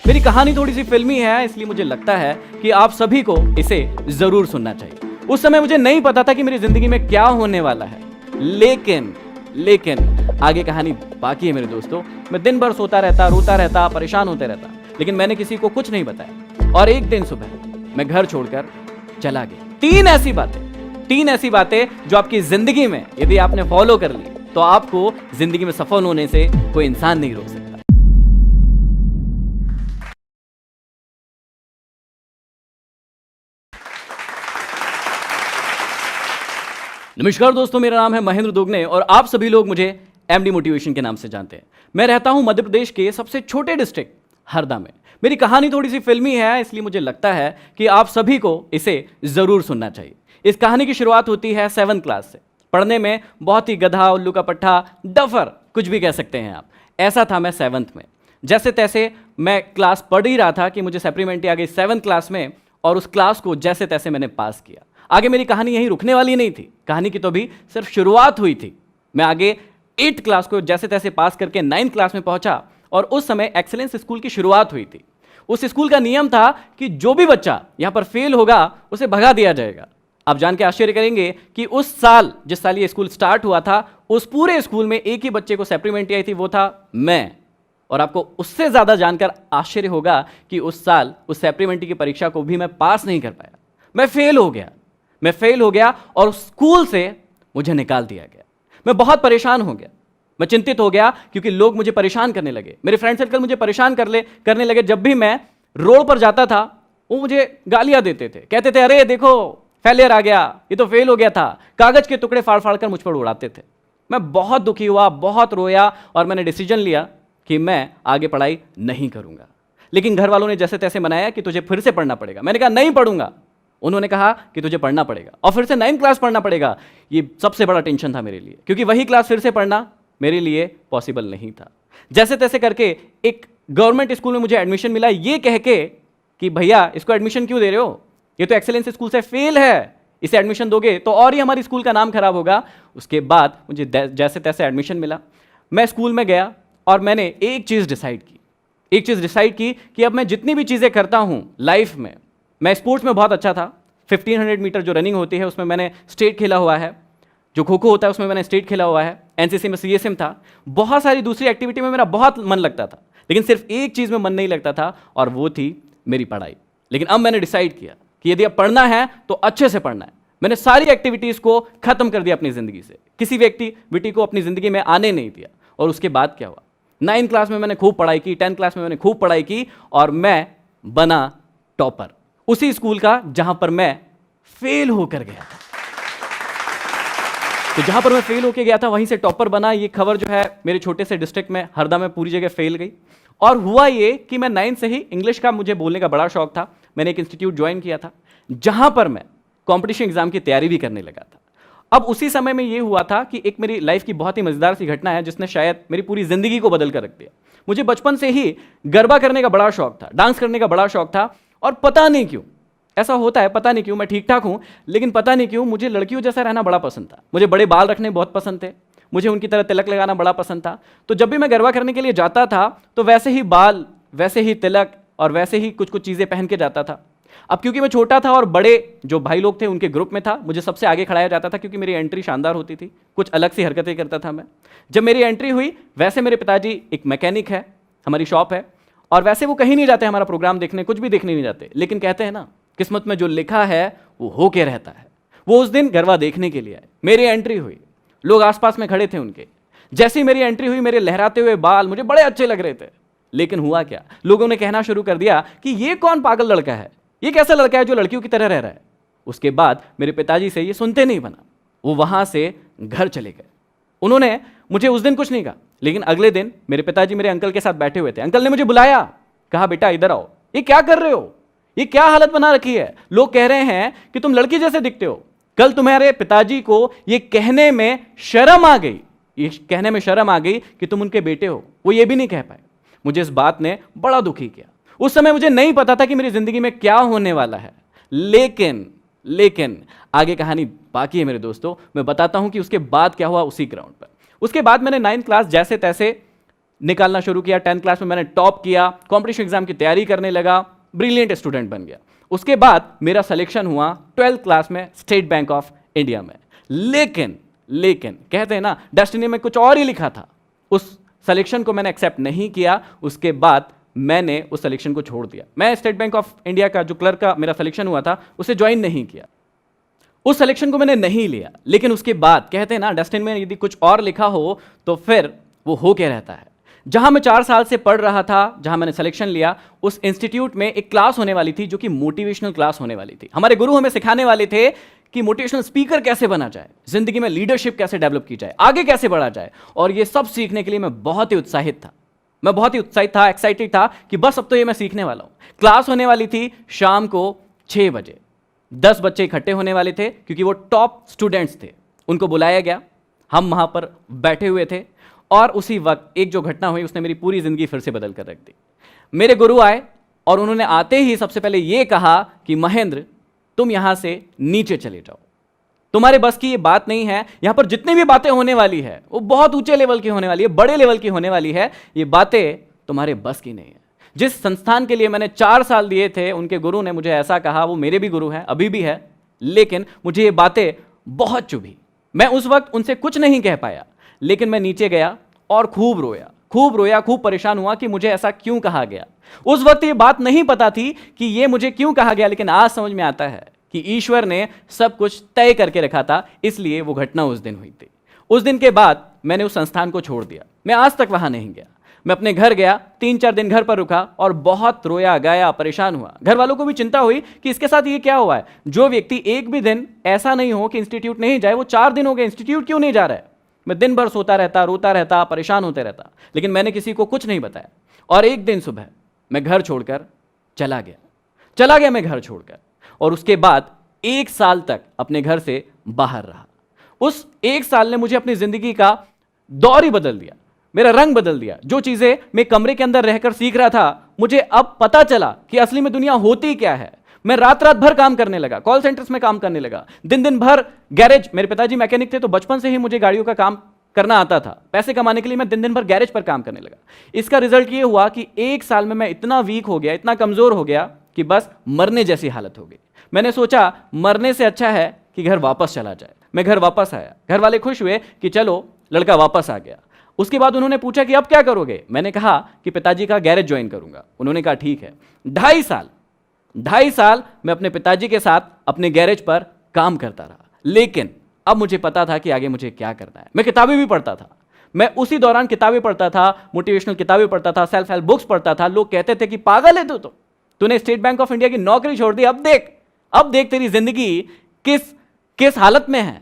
मेरी कहानी थोड़ी सी फिल्मी है, इसलिए मुझे लगता है कि आप सभी को इसे जरूर सुनना चाहिए। उस समय मुझे नहीं पता था कि मेरी जिंदगी में क्या होने वाला है, लेकिन आगे कहानी बाकी है मेरे दोस्तों। मैं दिन भर सोता रहता, रोता रहता, परेशान होते रहता, लेकिन मैंने किसी को कुछ नहीं बताया। और एक दिन सुबह मैं घर छोड़कर चला गया। तीन ऐसी बातें जो आपकी जिंदगी में यदि आपने फॉलो कर ली तो आपको जिंदगी में सफल होने से कोई इंसान नहीं रोक सकता। नमस्कार दोस्तों, मेरा नाम है महेंद्र दोगने और आप सभी लोग मुझे एमडी मोटिवेशन के नाम से जानते हैं। मैं रहता हूं मध्य प्रदेश के सबसे छोटे डिस्ट्रिक्ट हरदा में। मेरी कहानी थोड़ी सी फिल्मी है, इसलिए मुझे लगता है कि आप सभी को इसे जरूर सुनना चाहिए। इस कहानी की शुरुआत होती है 7th क्लास से। पढ़ने में बहुत ही गधा, उल्लू का पट्टा, डफर, कुछ भी कह सकते हैं आप। ऐसा था मैं 7th में। जैसे तैसे मैं क्लास पढ़ ही रहा था कि मुझे सप्लीमेंट्री आ गई 7th क्लास में, और उस क्लास को जैसे तैसे मैंने पास किया। आगे मेरी कहानी यहीं रुकने वाली नहीं थी, कहानी की तो अभी सिर्फ शुरुआत हुई थी। मैं आगे 8th क्लास को जैसे तैसे पास करके 9th क्लास में पहुंचा, और उस समय एक्सीलेंस स्कूल की शुरुआत हुई थी। उस स्कूल का नियम था कि जो भी बच्चा यहां पर फेल होगा उसे भगा दिया जाएगा। आप जान के आश्चर्य करेंगे कि उस साल, जिस साल ये स्कूल स्टार्ट हुआ था, उस पूरे स्कूल में एक ही बच्चे को सप्लीमेंट्री आई थी, वो था मैं। और आपको उससे ज्यादा जानकर आश्चर्य होगा कि उस साल उस सप्लीमेंट्री की परीक्षा को भी मैं पास नहीं कर पाया। मैं फेल हो गया और स्कूल से मुझे निकाल दिया गया। मैं बहुत परेशान हो गया, मैं चिंतित हो गया, क्योंकि लोग मुझे परेशान करने लगे। मेरे फ्रेंड सर्कल मुझे परेशान करने लगे। जब भी मैं रोड पर जाता था वो मुझे गालियां देते थे, कहते थे अरे देखो फेलियर आ गया, ये तो फेल हो गया था। कागज के टुकड़े फाड़ फाड़ कर मुझ पर उड़ाते थे। मैं बहुत दुखी हुआ, बहुत रोया, और मैंने डिसीजन लिया कि मैं आगे पढ़ाई नहीं करूंगा। लेकिन घर वालों ने जैसे तैसे मनाया कि तुझे फिर से पढ़ना पड़ेगा। मैंने कहा नहीं पढ़ूंगा। उन्होंने कहा कि तुझे पढ़ना पड़ेगा और फिर से 9th क्लास पढ़ना पड़ेगा। ये सबसे बड़ा टेंशन था मेरे लिए, क्योंकि वही क्लास फिर से पढ़ना मेरे लिए पॉसिबल नहीं था। जैसे तैसे करके एक गवर्नमेंट स्कूल में मुझे एडमिशन मिला, ये कह के कि भैया इसको एडमिशन क्यों दे रहे हो, ये तो एक्सेलेंस स्कूल से फेल है, इसे एडमिशन दोगे तो और ही हमारी स्कूल का नाम खराब होगा। उसके बाद मुझे जैसे तैसे एडमिशन मिला। मैं स्कूल में गया और मैंने एक चीज़ डिसाइड की कि अब मैं जितनी भी चीज़ें करता हूं लाइफ में, मैं स्पोर्ट्स में बहुत अच्छा था। 1500 मीटर जो रनिंग होती है उसमें मैंने स्टेट खेला हुआ है, जो खो खो होता है उसमें मैंने स्टेट खेला हुआ है, एनसीसी में सीएसएम था, बहुत सारी दूसरी एक्टिविटी में मेरा बहुत मन लगता था, लेकिन सिर्फ एक चीज़ में मन नहीं लगता था, और वो थी मेरी पढ़ाई। लेकिन अब मैंने डिसाइड किया कि यदि अब पढ़ना है तो अच्छे से पढ़ना है। मैंने सारी एक्टिविटीज़ को खत्म कर दिया अपनी ज़िंदगी से, किसी भी एक्टिविटी को अपनी ज़िंदगी में आने नहीं दिया। और उसके बाद क्या हुआ, 9th क्लास में मैंने खूब पढ़ाई की, 10th क्लास में मैंने खूब पढ़ाई की, और मैं बना टॉपर उसी स्कूल का जहां पर मैं फेल होकर गया था। तो जहां पर मैं फेल होकर गया था वहीं से टॉपर बना। ये खबर जो है मेरे छोटे से डिस्ट्रिक्ट में, हरदा में, पूरी जगह फैल गई। और हुआ ये कि मैं 9th से ही इंग्लिश का मुझे बोलने का बड़ा शौक था। मैंने एक इंस्टीट्यूट ज्वाइन किया था जहां पर मैं कॉम्पिटिशन एग्जाम की तैयारी भी करने लगा था। अब उसी समय में ये हुआ था कि एक मेरी लाइफ की बहुत ही मजेदार सी घटना है जिसने शायद मेरी पूरी जिंदगी को बदल कर रख दिया। मुझे बचपन से ही गरबा करने का बड़ा शौक था, डांस करने का बड़ा शौक था, और पता नहीं क्यों ऐसा होता है, पता नहीं क्यों, मैं ठीक ठाक हूं लेकिन पता नहीं क्यों मुझे लड़कियों जैसा रहना बड़ा पसंद था। मुझे बड़े बाल रखने बहुत पसंद थे, मुझे उनकी तरह तिलक लगाना बड़ा पसंद था। तो जब भी मैं गरबा करने के लिए जाता था तो वैसे ही बाल, वैसे ही तिलक और वैसे ही कुछ कुछ चीज़ें पहन के जाता था। अब क्योंकि मैं छोटा था और बड़े जो भाई लोग थे उनके ग्रुप में था, मुझे सबसे आगे खड़ाया जाता था क्योंकि मेरी एंट्री शानदार होती थी, कुछ अलग सी हरकतें करता था मैं। जब मेरी एंट्री हुई, वैसे मेरे पिताजी एक मैकेनिक है, हमारी शॉप है, और वैसे वो कहीं नहीं जाते हमारा प्रोग्राम देखने, कुछ भी देखने नहीं जाते, लेकिन कहते हैं ना किस्मत में जो लिखा है वो होके रहता है। वो उस दिन गरबा देखने के लिए आए। मेरी एंट्री हुई, लोग आसपास में खड़े थे उनके। जैसे ही मेरी एंट्री हुई, मेरे लहराते हुए बाल मुझे बड़े अच्छे लग रहे थे, लेकिन हुआ क्या, लोगों ने कहना शुरू कर दिया कि ये कौन पागल लड़का है, ये कैसा लड़का है जो लड़कियों की तरह रह रहा है। उसके बाद मेरे पिताजी से ये सुनते नहीं बना, वो वहां से घर चले गए। उन्होंने मुझे उस दिन कुछ नहीं कहा, लेकिन अगले दिन मेरे पिताजी मेरे अंकल के साथ बैठे हुए थे। अंकल ने मुझे बुलाया, कहा बेटा इधर आओ, ये क्या कर रहे हो, ये क्या हालत बना रखी है, लोग कह रहे हैं कि तुम लड़की जैसे दिखते हो। कल तुम्हारे पिताजी को ये कहने में शर्म आ गई कि तुम उनके बेटे हो, वो ये भी नहीं कह पाए। मुझे इस बात ने बड़ा दुखी किया। उस समय मुझे नहीं पता था कि मेरी जिंदगी में क्या होने वाला है, लेकिन आगे कहानी बाकी है मेरे दोस्तों। मैं बताता हूं कि उसके बाद क्या हुआ उसी ग्राउंड पर। उसके बाद मैंने 9th क्लास जैसे तैसे निकालना शुरू किया। 10th क्लास में मैंने टॉप किया, कॉम्पिटिशन एग्जाम की तैयारी करने लगा, ब्रिलियंट स्टूडेंट बन गया। उसके बाद मेरा सिलेक्शन हुआ 12th क्लास में स्टेट बैंक ऑफ इंडिया में। लेकिन कहते हैं ना, डेस्टिनी में कुछ और ही लिखा था। उस सिलेक्शन को मैंने एक्सेप्ट नहीं किया। उसके बाद मैंने उस सिलेक्शन को छोड़ दिया। मैं स्टेट बैंक ऑफ इंडिया का जो क्लर्क का मेरा सिलेक्शन हुआ था उसे ज्वाइन नहीं किया, उस सिलेक्शन को मैंने नहीं लिया। लेकिन उसके बाद कहते हैं ना, डेस्टिनी में यदि कुछ और लिखा हो तो फिर वो हो के रहता है। जहां मैं 4 साल से पढ़ रहा था, जहां मैंने सिलेक्शन लिया, उस इंस्टीट्यूट में एक क्लास होने वाली थी जो कि मोटिवेशनल क्लास होने वाली थी। हमारे गुरु हमें सिखाने वाले थे कि मोटिवेशनल स्पीकर कैसे बना जाए, जिंदगी में लीडरशिप कैसे डेवलप की जाए, आगे कैसे बढ़ा जाए। और ये सब सीखने के लिए मैं बहुत ही उत्साहित था। मैं बहुत ही उत्साहित था, एक्साइटेड था कि बस अब तो ये मैं सीखने वाला हूं। क्लास होने वाली थी शाम को 6 बजे। 10 बच्चे इकट्ठे होने वाले थे क्योंकि वो टॉप स्टूडेंट्स थे। उनको बुलाया गया, हम वहां पर बैठे हुए थे और उसी वक्त एक जो घटना हुई उसने मेरी पूरी जिंदगी फिर से बदल कर रख दी। मेरे गुरु आए और उन्होंने आते ही सबसे पहले यह कहा कि महेंद्र, तुम यहां से नीचे चले जाओ, तुम्हारे बस की ये बात नहीं है। यहां पर जितनी भी बातें होने वाली है वो बहुत ऊंचे लेवल की होने वाली है, बड़े लेवल की होने वाली है। ये बातें तुम्हारे बस की नहीं है। जिस संस्थान के लिए मैंने 4 साल दिए थे, उनके गुरु ने मुझे ऐसा कहा। वो मेरे भी गुरु हैं, अभी भी है, लेकिन मुझे ये बातें बहुत चुभी। मैं उस वक्त उनसे कुछ नहीं कह पाया, लेकिन मैं नीचे गया और खूब रोया, खूब परेशान हुआ कि मुझे ऐसा क्यों कहा गया। उस वक्त ये बात नहीं पता थी कि ये मुझे क्यों कहा गया, लेकिन आज समझ में आता है कि ईश्वर ने सब कुछ तय करके रखा था, इसलिए वो घटना उस दिन हुई थी। उस दिन के बाद मैंने उस संस्थान को छोड़ दिया। मैं आज तक वहां नहीं गया। मैं अपने घर गया, 3-4 दिन घर पर रुका और बहुत रोया गाया, परेशान हुआ। घर वालों को भी चिंता हुई कि इसके साथ ये क्या हुआ है। जो व्यक्ति एक भी दिन ऐसा नहीं हो कि इंस्टीट्यूट नहीं जाए, वो 4 दिन हो गए इंस्टीट्यूट क्यों नहीं जा रहा है। मैं दिन भर सोता रहता, रोता रहता, परेशान होते रहता, लेकिन मैंने किसी को कुछ नहीं बताया। और एक दिन सुबह मैं घर छोड़कर चला गया मैं घर छोड़कर, और उसके बाद 1 साल तक अपने घर से बाहर रहा। उस 1 साल ने मुझे अपनी जिंदगी का दौर ही बदल दिया, मेरा रंग बदल दिया। जो चीजें मैं कमरे के अंदर रहकर सीख रहा था, मुझे अब पता चला कि असली में दुनिया होती क्या है। मैं रात भर काम करने लगा, कॉल सेंटर्स में काम करने लगा, दिन भर गैरेज। मेरे पिताजी मैकेनिक थे, तो बचपन से ही मुझे गाड़ियों का काम करना आता था। पैसे कमाने के लिए मैं दिन भर गैरेज पर काम करने लगा। इसका रिजल्ट ये हुआ कि 1 साल में मैं इतना वीक हो गया, इतना कमजोर हो गया कि बस मरने जैसी हालत हो गई। मैंने सोचा मरने से अच्छा है कि घर वापस चला जाए। मैं घर वापस आया। घर वाले खुश हुए कि चलो लड़का वापस आ गया। उसके बाद उन्होंने पूछा कि अब क्या करोगे। मैंने कहा कि पिताजी का गैरेज ज्वाइन करूंगा। उन्होंने कहा ठीक है। 2.5 साल मैं अपने पिताजी के साथ अपने गैरेज पर काम करता रहा, लेकिन अब मुझे पता था कि आगे मुझे क्या करना है। मैं किताबें भी पढ़ता था। मैं उसी दौरान किताबें पढ़ता था, मोटिवेशनल किताबें पढ़ता था, सेल्फ हेल्प बुक्स पढ़ता था। लोग कहते थे कि पागल है तो तूने स्टेट बैंक ऑफ इंडिया की नौकरी छोड़ दी, अब देख तेरी जिंदगी किस हालत में है,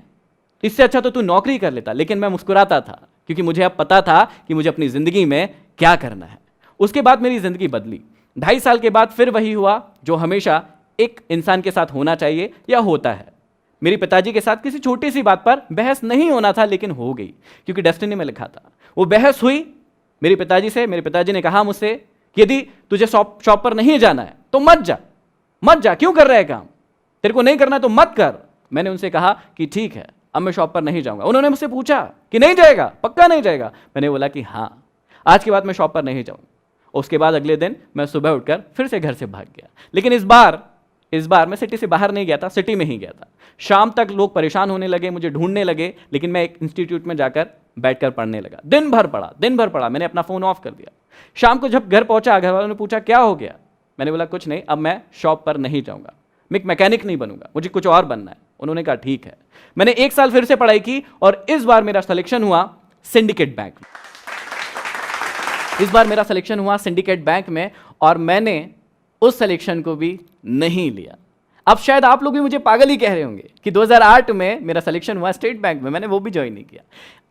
इससे अच्छा तो तू नौकरी कर लेता। लेकिन मैं मुस्कुराता था क्योंकि मुझे अब पता था कि मुझे अपनी जिंदगी में क्या करना है। उसके बाद मेरी जिंदगी बदली। 2.5 साल के बाद फिर वही हुआ जो हमेशा एक इंसान के साथ होना चाहिए या होता है। मेरे पिताजी के साथ किसी छोटी सी बात पर बहस नहीं होना था, लेकिन हो गई क्योंकि डेस्टिनी में लिखा था। वो बहस हुई मेरे पिताजी से। मेरे पिताजी ने कहा मुझसे कि यदि तुझे शॉप पर नहीं जाना है तो मत जा, क्यों कर रहा है काम, तेरे को नहीं करना है तो मत कर। मैंने उनसे कहा कि ठीक है, अब मैं शॉप पर नहीं जाऊंगा। उन्होंने मुझसे पूछा कि नहीं जाएगा, पक्का नहीं जाएगा। मैंने बोला कि हाँ, आज के बाद मैं शॉप पर नहीं जाऊंगा। उसके बाद अगले दिन मैं सुबह उठकर फिर से घर से भाग गया। लेकिन इस बार मैं सिटी से बाहर नहीं गया था, सिटी में ही गया था। शाम तक लोग परेशान होने लगे, मुझे ढूंढने लगे, लेकिन मैं एक इंस्टीट्यूट में जाकर बैठकर पढ़ने लगा। दिन भर पढ़ा। मैंने अपना फोन ऑफ कर दिया। शाम को जब घर पहुंचा, घर वालों ने पूछा क्या हो गया। मैंने बोला कुछ नहीं, अब मैं शॉप पर नहीं जाऊंगा, मैं एक मैकेनिक नहीं बनूंगा, मुझे कुछ और बनना है। उन्होंने कहा ठीक है। मैंने 1 साल फिर से पढ़ाई की और इस बार मेरा सिलेक्शन हुआ सिंडिकेट बैंक में। और मैंने उस सिलेक्शन को भी नहीं लिया। अब शायद आप लोग भी मुझे पागल ही कह रहे होंगे कि 2008 में मेरा सिलेक्शन हुआ स्टेट बैंक में, मैंने वो भी ज्वाइन नहीं किया।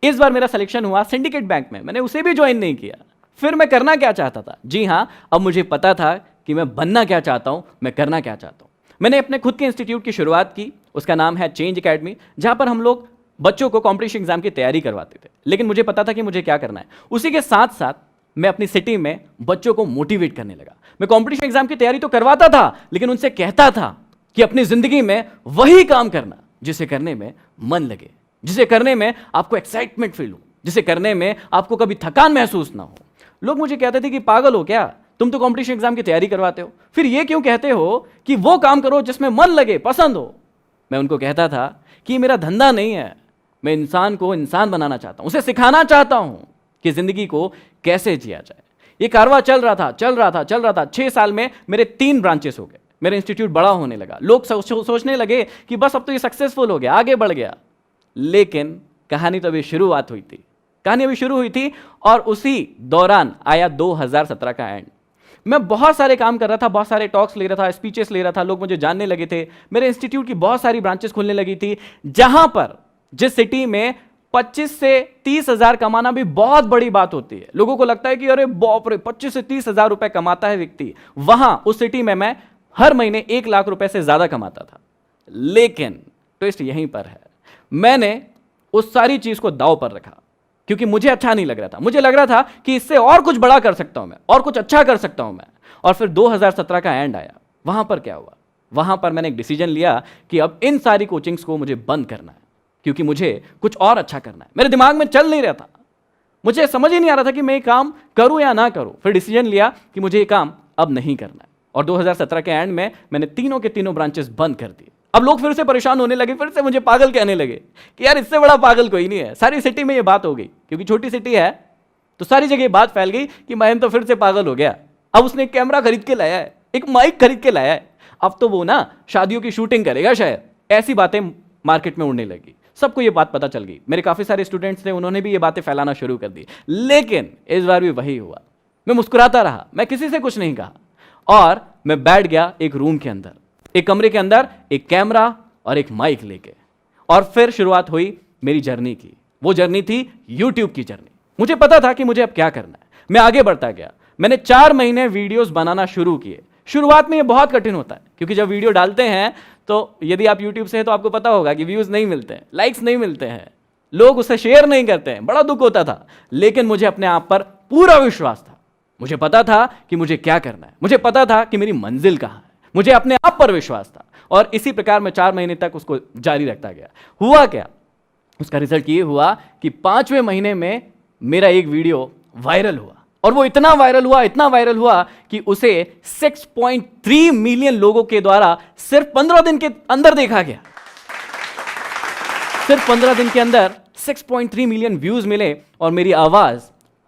इस बार मेरा सिलेक्शन हुआ सिंडिकेट बैंक में, मैंने उसे भी ज्वाइन नहीं किया। फिर मैं करना क्या चाहता था? जी हाँ, अब मुझे पता था कि मैं बनना क्या चाहता हूं, मैं करना क्या चाहता हूं। मैंने अपने खुद के इंस्टीट्यूट की शुरुआत की। उसका नाम है चेंज एकेडमी, जहां पर हम लोग बच्चों को कॉम्पिटिशन एग्जाम की तैयारी करवाते थे। लेकिन मुझे पता था कि मुझे क्या करना है। उसी के साथ साथ मैं अपनी सिटी में बच्चों को मोटिवेट करने लगा। मैं कॉम्पिटिशन एग्जाम की तैयारी तो करवाता था, लेकिन उनसे कहता था कि अपनी जिंदगी में वही काम करना जिसे करने में मन लगे, जिसे करने में आपको एक्साइटमेंट फील हो, जिसे करने में आपको कभी थकान महसूस ना हो। लोग मुझे कहते थे कि पागल हो क्या, तुम तो कंपटीशन एग्जाम की तैयारी करवाते हो, फिर ये क्यों कहते हो कि वो काम करो जिसमें मन लगे, पसंद हो। मैं उनको कहता था कि मेरा धंधा नहीं है, मैं इंसान को इंसान बनाना चाहता हूं, उसे सिखाना चाहता हूं कि जिंदगी को कैसे जिया जाए। ये कारवा चल रहा था 6 साल में मेरे 3 ब्रांचेस हो गए, मेरा इंस्टीट्यूट बड़ा होने लगा, लोग सोचने लगे कि बस अब तो ये सक्सेसफुल हो गया, आगे बढ़ गया। लेकिन कहानी तो अभी शुरुआत हुई थी, कहानी अभी शुरू हुई थी, और उसी दौरान आया 2017 का एंड। मैं बहुत सारे काम कर रहा था, बहुत सारे टॉक्स ले रहा था, स्पीचेस ले रहा था, लोग मुझे जानने लगे थे, मेरे इंस्टीट्यूट की बहुत सारी ब्रांचेस खुलने लगी थी, जहां पर जिस सिटी में 25 से 30 हजार कमाना भी बहुत बड़ी बात होती है। लोगों को लगता है कि अरे बाप रे 25 से 30 हजार रुपए कमाता है व्यक्ति। वहां उस सिटी में मैं हर महीने 1 लाख रुपए से ज्यादा कमाता था। लेकिन ट्विस्ट यहीं पर है, मैंने उस सारी चीज को दांव पर रखा क्योंकि मुझे अच्छा नहीं लग रहा था। मुझे लग रहा था कि इससे और कुछ बड़ा कर सकता हूं मैं, और कुछ अच्छा कर सकता हूं मैं। और फिर 2017 का एंड आया। वहां पर क्या हुआ, वहां पर मैंने एक डिसीजन लिया कि अब इन सारी कोचिंग्स को मुझे बंद करना है, क्योंकि मुझे कुछ और अच्छा करना है। मेरे दिमाग में चल नहीं रहा था, मुझे समझ ही नहीं आ रहा था कि मैं ये काम करूं या ना करूं। फिर डिसीजन लिया कि मुझे ये काम अब नहीं करना है, और 2017 के एंड में मैंने तीनों के तीनों ब्रांचेस बंद कर दिए। अब लोग फिर से परेशान होने लगे, फिर से मुझे पागल कहने लगे कि यार इससे बड़ा पागल कोई नहीं है। सारी सिटी में ये बात हो गई, क्योंकि छोटी सिटी है तो सारी जगह बात फैल गई कि महेंद्र तो फिर से पागल हो गया। अब उसने एक कैमरा खरीद के लाया है, एक माइक खरीद के लाया है, अब तो वो ना शादियों की शूटिंग करेगा शायद। ऐसी बातें मार्केट में उड़ने लगी, सबको ये बात पता चल गई। मेरे काफी सारे स्टूडेंट्स थे, उन्होंने भी ये बातें फैलाना शुरू कर दी। लेकिन इस बार भी वही हुआ, मैं मुस्कुराता रहा, मैं किसी से कुछ नहीं कहा, और मैं बैठ गया एक रूम के अंदर, एक कमरे के अंदर, एक कैमरा और एक माइक लेके। और फिर शुरुआत हुई मेरी जर्नी की। वो जर्नी थी यूट्यूब की जर्नी। मुझे पता था कि मुझे अब क्या करना है, मैं आगे बढ़ता गया। मैंने 4 महीने वीडियोस बनाना शुरू किए। शुरुआत में ये बहुत कठिन होता है, क्योंकि जब वीडियो डालते हैं तो यदि आप यूट्यूब से हैं तो आपको पता होगा कि व्यूज नहीं मिलते हैं, लाइक्स नहीं मिलते हैं, लोग उसे शेयर नहीं करते हैं, बड़ा दुख होता था। लेकिन मुझे अपने आप पर पूरा विश्वास था, मुझे पता था कि मुझे क्या करना है, मुझे पता था कि मेरी मंजिल कहां है, मुझे अपने आप पर विश्वास था। और इसी प्रकार मैं 4 महीने तक उसको जारी रखता गया। हुआ क्या, उसका रिजल्ट ये हुआ कि 5वें महीने में मेरा एक वीडियो वायरल हुआ, और वो इतना वायरल हुआ कि उसे 6.3 मिलियन लोगों के द्वारा सिर्फ 15 दिन के अंदर देखा गया। सिर्फ 15 दिन के अंदर 6.3 मिलियन व्यूज मिले, और मेरी आवाज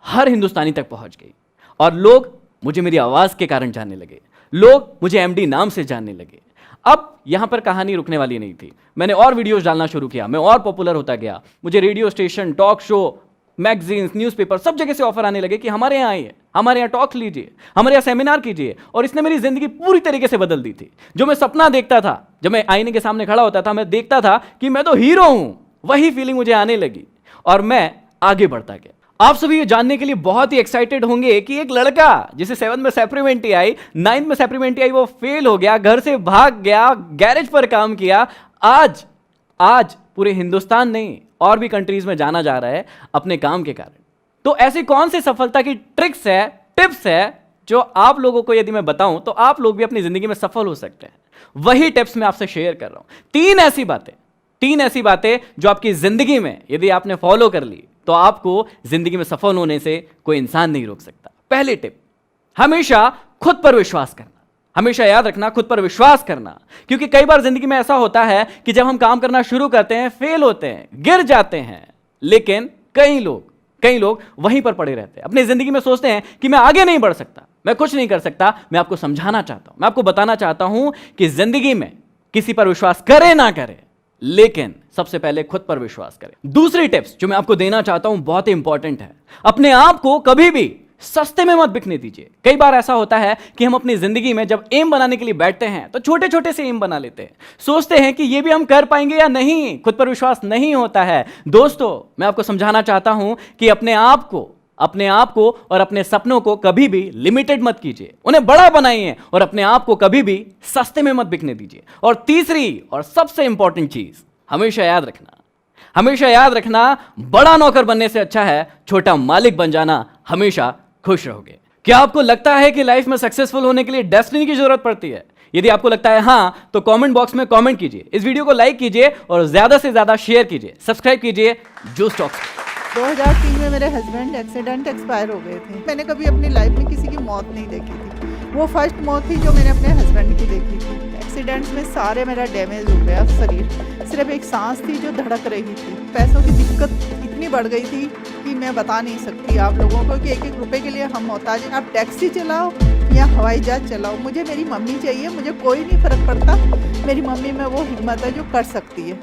हर हिंदुस्तानी तक पहुंच गई, और लोग मुझे मेरी आवाज के कारण जानने लगे, लोग मुझे एमडी नाम से जानने लगे। अब यहां पर कहानी रुकने वाली नहीं थी, मैंने और वीडियोस डालना शुरू किया, मैं और पॉपुलर होता गया। मुझे radio station, talk show, magazines, newspaper, सब जगह से ऑफर आने लगे कि हमारे यहाँ आइए, हमारे यहाँ टॉक लीजिए, हमारे यहाँ सेमिनार कीजिए। और इसने मेरी जिंदगी पूरी तरीके से बदल दी थी। जो मैं सपना देखता था, जब मैं आईने के सामने खड़ा होता था, मैं देखता था कि मैं तो हीरो हूं, वही फीलिंग मुझे आने लगी, और मैं आगे बढ़ता गया। आप सभी ये जानने के लिए बहुत ही एक्साइटेड होंगे कि एक लड़का जिसे 7th में सप्लीमेंट्री आई, 9th में सप्लीमेंट्री आई, वो फेल हो गया, घर से भाग गया, गैरेज पर काम किया, आज पूरे हिंदुस्तान नहीं और भी कंट्रीज में जाना जा रहा है अपने काम के कारण। तो ऐसी कौन सी सफलता की ट्रिक्स है, टिप्स है, जो आप लोगों को यदि मैं बताऊं तो आप लोग भी अपनी जिंदगी में सफल हो सकते हैं। वही टिप्स मैं आपसे शेयर कर रहा हूं। 3 ऐसी बातें जो आपकी जिंदगी में यदि आपने फॉलो कर ली तो आपको जिंदगी में सफल होने से कोई इंसान नहीं रोक सकता। पहली टिप, हमेशा खुद पर विश्वास करना। हमेशा याद रखना, खुद पर विश्वास करना, क्योंकि कई बार जिंदगी में ऐसा होता है कि जब हम काम करना शुरू करते हैं, फेल होते हैं, गिर जाते हैं, लेकिन कई लोग वहीं पर पड़े रहते हैं, अपनी जिंदगी में सोचते हैं कि मैं आगे नहीं बढ़ सकता, मैं कुछ नहीं कर सकता। मैं आपको समझाना चाहता हूं, मैं आपको बताना चाहता हूं कि जिंदगी में किसी पर विश्वास करे ना करे, लेकिन सबसे पहले खुद पर विश्वास करें। दूसरी टिप्स जो मैं आपको देना चाहता हूं बहुत ही इंपॉर्टेंट है, अपने आप को कभी भी सस्ते में मत बिकने दीजिए। कई बार ऐसा होता है कि हम अपनी जिंदगी में जब एम बनाने के लिए बैठते हैं तो छोटे छोटे से एम बना लेते हैं, सोचते हैं कि ये भी हम कर पाएंगे या नहीं, खुद पर विश्वास नहीं होता है। दोस्तों, मैं आपको समझाना चाहता हूं कि अपने आप को और अपने सपनों को कभी भी लिमिटेड मत कीजिए, उन्हें बड़ा बनाइए, और अपने आप को कभी भी सस्ते में मत बिकने दीजिए। और तीसरी और सबसे इंपॉर्टेंट चीज, हमेशा याद रखना, बड़ा नौकर बनने से अच्छा है छोटा मालिक बन जाना। हमेशा खुश रहोगे। क्या आपको लगता है कि लाइफ में सक्सेसफुल होने के लिए डेस्टिनी की जरूरत पड़ती है? यदि आपको लगता है हां, तो कमेंट बॉक्स में कमेंट कीजिए, इस वीडियो को लाइक कीजिए और ज्यादा से ज्यादा शेयर कीजिए, सब्सक्राइब कीजिए जूस टॉक्स। 2003 में मेरे हस्बैंड एक्सीडेंट एक्सपायर हो गए थे। मैंने कभी अपनी लाइफ में किसी की मौत नहीं देखी थी। वो फर्स्ट मौत थी जो मैंने अपने हस्बैंड की देखी थी। एक्सीडेंट्स में सारे मेरा डैमेज हो गया शरीर, सिर्फ एक सांस थी जो धड़क रही थी। पैसों की दिक्कत इतनी बढ़ गई थी कि मैं बता नहीं सकती आप लोगों को कि एक एक रुपए के लिए हम मोहताज हैं। आप टैक्सी चलाओ या हवाई जहाज चलाओ, मुझे मेरी मम्मी चाहिए, मुझे कोई नहीं फ़र्क पड़ता। मेरी मम्मी में वो हिम्मत है जो कर सकती है।